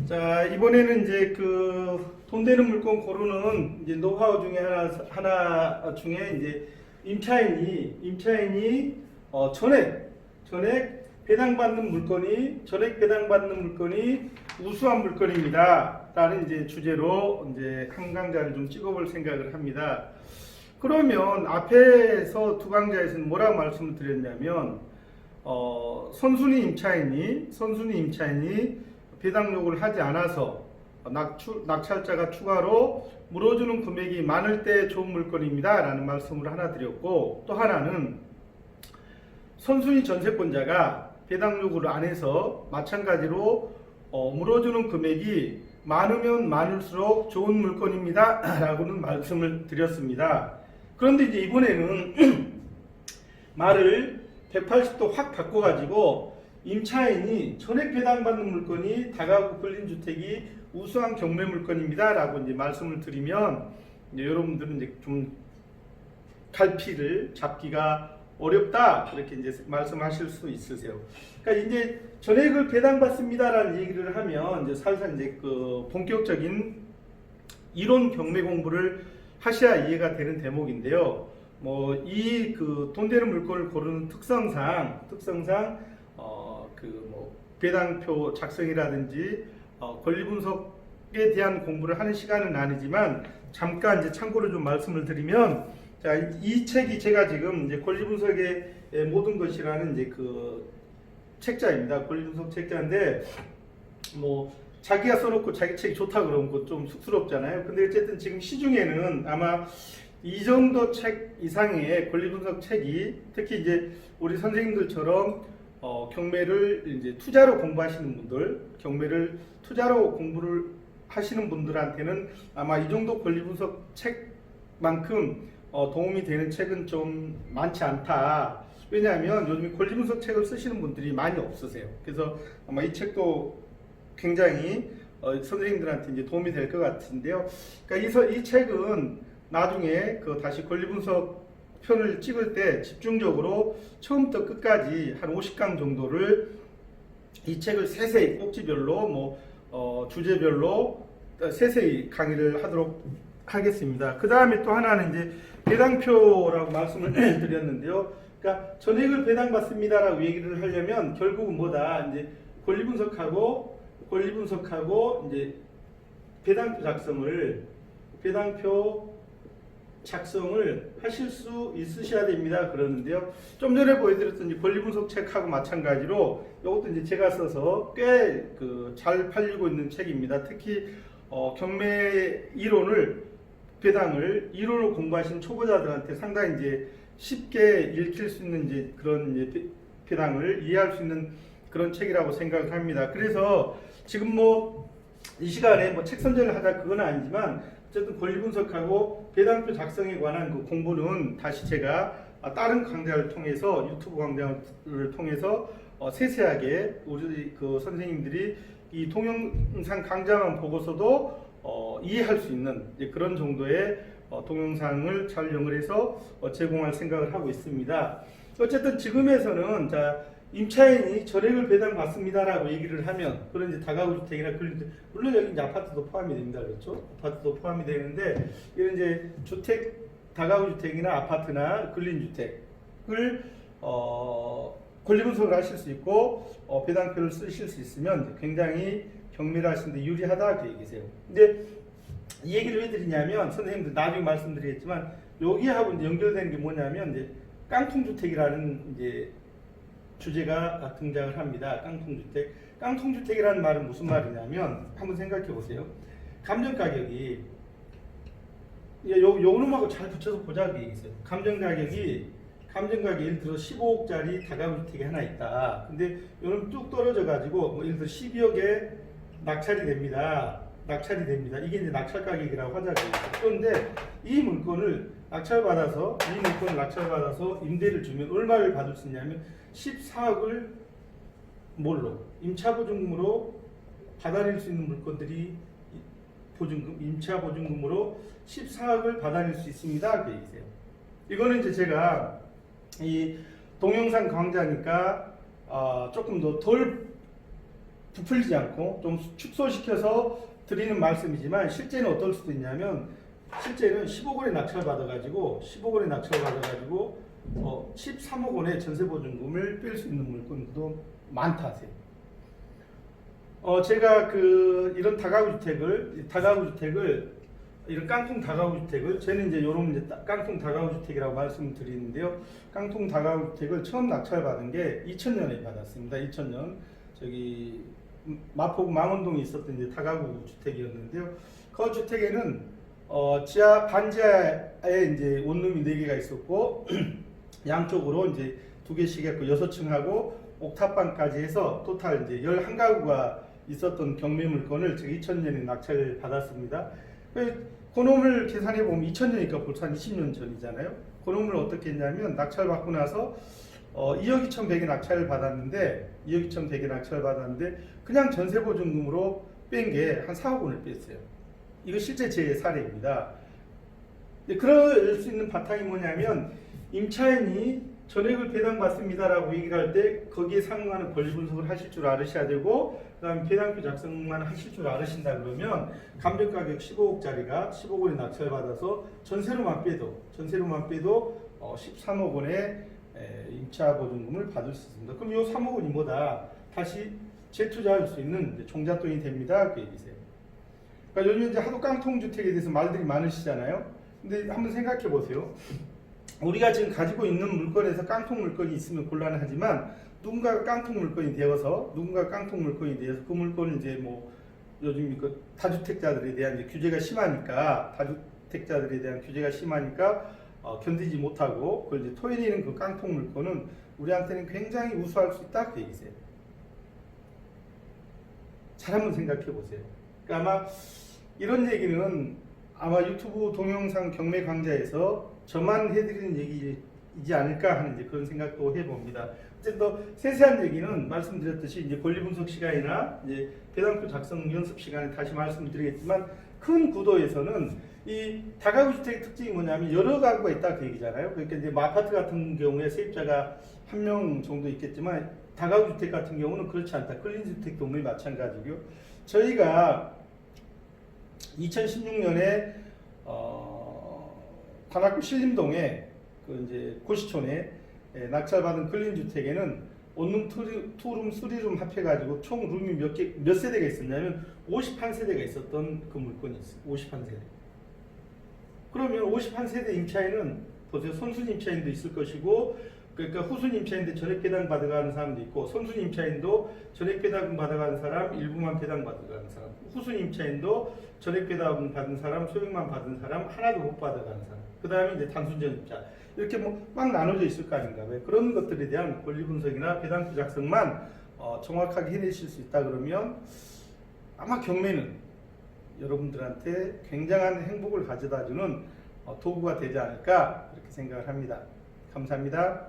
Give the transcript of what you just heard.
자, 이번에는 이제 그 돈 되는 물건 고르는 이제 노하우 중에 하나 중에 이제 임차인이 전액 배당받는 물건이 우수한 물건입니다라는 이제 주제로 이제 한 강좌를 좀 찍어볼 생각을 합니다. 그러면 앞에서 두 강좌에서는 뭐라고 말씀을 드렸냐면 선순위 임차인이 배당 요구를 하지 않아서 낙찰자가 추가로 물어주는 금액이 많을 때 좋은 물건입니다 라는 말씀을 하나 드렸고, 또 하나는 선순위 전세권자가 배당 요구를 안 해서 마찬가지로 물어주는 금액이 많으면 많을수록 좋은 물건입니다 라고는 말씀을 드렸습니다. 그런데 이제 이번에는 말을 180도 확 바꿔가지고 임차인이 전액 배당받는 물건이 다가구 근린주택이 우수한 경매 물건입니다 라고 이제 말씀을 드리면, 이제 여러분들은 이제 좀 갈피를 잡기가 어렵다 그렇게 이제 말씀하실 수 있으세요. 그러니까 이제 전액을 배당받습니다라는 얘기를 하면 이제 살살 이제 그 본격적인 이론 경매 공부를 하셔야 이해가 되는 대목인데요. 뭐 이 그 돈 되는 물건을 고르는 특성상 그 뭐 배당표 작성이라든지 권리 분석에 대한 공부를 하는 시간은 아니지만 잠깐 이제 참고로 좀 말씀을 드리면, 자, 이 책이 제가 지금 이제 권리 분석의 모든 것이라는 이제 그 책자입니다. 권리 분석 책자인데 뭐 자기가 써놓고 자기 책이 좋다 그러면 그거 좀 쑥스럽잖아요. 근데 어쨌든 지금 시중에는 아마 이 정도 책 이상의 권리 분석 책이, 특히 이제 우리 선생님들처럼 경매를 이제 투자로 공부하시는 분들, 경매를 투자로 공부를 하시는 분들한테는 아마 이 정도 권리 분석 책만큼 도움이 되는 책은 좀 많지 않다. 왜냐하면 요즘 권리 분석 책을 쓰시는 분들이 많이 없으세요. 그래서 아마 이 책도 굉장히 선생님들한테 이제 도움이 될 것 같은데요. 그러니까 이 책은 나중에 그 다시 권리 분석 편을 찍을 때 집중적으로 처음부터 끝까지 한 50강 정도를 이 책을 세세히 꼭지별로 주제별로 세세히 강의를 하도록 하겠습니다. 그 다음에 또 하나는 이제 배당표라고 말씀을 드렸는데요. 그러니까 전액을 배당받습니다라고 얘기를 하려면 결국은 뭐다, 이제 권리 분석하고 이제 배당표 작성을 하실 수 있으셔야 됩니다. 그러는데요. 좀 전에 보여드렸던 이 권리 분석 책하고 마찬가지로 이것도 이제 제가 써서 꽤 잘 팔리고 있는 책입니다. 특히 경매 배당을 이론을 공부하신 초보자들한테 상당히 이제 쉽게 읽힐 수 있는 이제 그런 이제 배당을 이해할 수 있는 그런 책이라고 생각을 합니다. 그래서 지금 뭐 이 시간에 뭐 책 선전을 하자 그건 아니지만 어쨌든 권리 분석하고 배당표 작성에 관한 그 공부는 다시 제가 다른 강좌를 통해서, 유튜브 강좌를 통해서 세세하게 우리 그 선생님들이 이 동영상 강좌만 보고서도 이해할 수 있는 그런 정도의 동영상을 촬영을 해서 제공할 생각을 하고 있습니다. 어쨌든 지금에서는 자, 임차인이 전액을 배당받습니다라고 얘기를 하면, 그런 이제 다가구 주택이나 근린주택, 물론 여기 이제 아파트도 포함이 됩니다, 그렇죠? 아파트도 포함이 되는데, 이런 이제 다가구 주택이나 아파트나 근린주택을 권리 분석을 하실 수 있고 배당표를 쓰실 수 있으면 굉장히 경매를 하시는데 유리하다 그 얘기세요. 근데 이 얘기를 왜 드리냐면, 선생님들 나중에 말씀드리겠지만 여기하고 이제 연결되는 게 뭐냐면 이제 깡통주택이라는 이제 주제가 등장을 합니다. 깡통주택이라는 말은 무슨 말이냐면, 한번 생각해 보세요. 감정가격이 요놈하고 잘 붙여서 보자 그 얘기있어요. 감정가격이 예를 들어 15억짜리 다가구주택이 하나 있다. 근데 요놈 뚝 떨어져 가지고 예를 들어 12억에 낙찰이 됩니다. 이게 이제 낙찰 가격이라고 하자고요. 그런데 이 물건을 낙찰받아서 임대를 주면 얼마를 받을 수 있냐면 14억을 임차보증금으로 받아낼 수 있는 물건들이 임차보증금으로 14억을 받아낼 수 있습니다. 그 얘기세요. 이거는 이제 제가 이 동영상 강좌니까 조금 더 덜 부풀리지 않고 좀 축소시켜서 드리는 말씀이지만 실제는 어떨 수도 있냐면 실제는 10억 원에 낙찰 받아가지고 13억 원의 전세보증금을 뺄 수 있는 물건도 많다세요. 제가 이런 다가구 주택을 이런 깡통 다가구 주택을 저는 이제 요런 이제 깡통 다가구 주택이라고 말씀드리는데요. 깡통 다가구 주택을 처음 낙찰 받은 게 2000년에 받았습니다. 2000년 저기 마포구 망원동에 있었던 이제 다가구 주택이었는데요. 그 주택에는 지하 반지하에 이제 원룸이 4개가 있었고 양쪽으로 이제 2개씩 했고 6층하고 옥탑방까지 해서 토탈 이제 11가구가 있었던 경매 물건을 제가 2000년에 낙찰을 받았습니다. 그 놈을 계산해 보면 2000년이니까 벌써 한 20년 전이잖아요. 그 놈을 어떻게 했냐면 낙찰 받고 나서 2억 2,100에 낙찰을 받았는데 그냥 전세보증금으로 뺀 게 한 4억 원을 뺐어요. 이거 실제 제 사례입니다. 그럴 수 있는 바탕이 뭐냐면 임차인이 전액을 배당받습니다라고 얘기를 할 때 거기에 상응하는 권리 분석을 하실 줄 알으셔야 되고 그다음에 배당표 작성만 하실 줄 알으신다 그러면 감정가격 15억짜리가 15억 원에 낙찰받아서 전세로만 빼도 13억 원의 임차 보증금을 받을 수 있습니다. 그럼 이 3억 원이 뭐다? 다시 재투자할 수 있는 종잣돈이 됩니다. 그 얘기세요. 그러니까 요즘 이제 하도 깡통 주택에 대해서 말들이 많으시잖아요. 근데 한번 생각해 보세요. 우리가 지금 가지고 있는 물건에서 깡통 물건이 있으면 곤란하지만 누군가가 깡통 물건이 되어서 그 물건을 이제 뭐 요즘 그 다주택자들에 대한 이제 규제가 심하니까 견디지 못하고 그걸 이제 토해내는 그 깡통 물건은 우리한테는 굉장히 우수할 수 있다 그 얘기세요. 잘 한번 생각해 보세요. 그러니까 아마 이런 얘기는 아마 유튜브 동영상 경매 강좌에서 저만 해드리는 얘기이지 않을까 하는 이제 그런 생각도 해봅니다. 어쨌든 더 세세한 얘기는 말씀드렸듯이 이제 권리 분석 시간이나 이제 배당표 작성 연습 시간에 다시 말씀드리겠지만 큰 구도에서는 이 다가구 주택의 특징이 뭐냐면 여러 가구가 있다 그 얘기잖아요. 그러니까 이제 아파트 같은 경우에 세입자가 1명 정도 있겠지만 다가구 주택 같은 경우는 그렇지 않다. 클린 주택 동물이 마찬가지고요. 저희가 2016년에 관악구 신림동에 그 이제 고시촌에 낙찰받은 근린 주택에는 원룸, 투룸, 쓰리룸 합해가지고 총 룸이 몇 세대가 있었냐면 51세대가 있었던 그 물건이 있어요. 51세대. 그러면 51세대 임차인은 보세요. 선순 임차인도 있을 것이고 그러니까 후순 임차인인데 전액 배당 받아가는 사람도 있고 선순 임차인도 전액 배당 받아가는 사람, 일부만 배당 받아가는 사람, 후순 임차인도 전액 배당 받은 사람, 소액만 받은 사람, 하나도 못 받아가는 사람. 그 다음에 이제 단순전입자 이렇게 뭐 막 나눠져 있을 거 아닌가. 왜 그런 것들에 대한 권리 분석이나 배당표 작성만 정확하게 해내실 수 있다 그러면 아마 경매는 여러분들한테 굉장한 행복을 가져다주는 도구가 되지 않을까 그렇게 생각을 합니다. 감사합니다.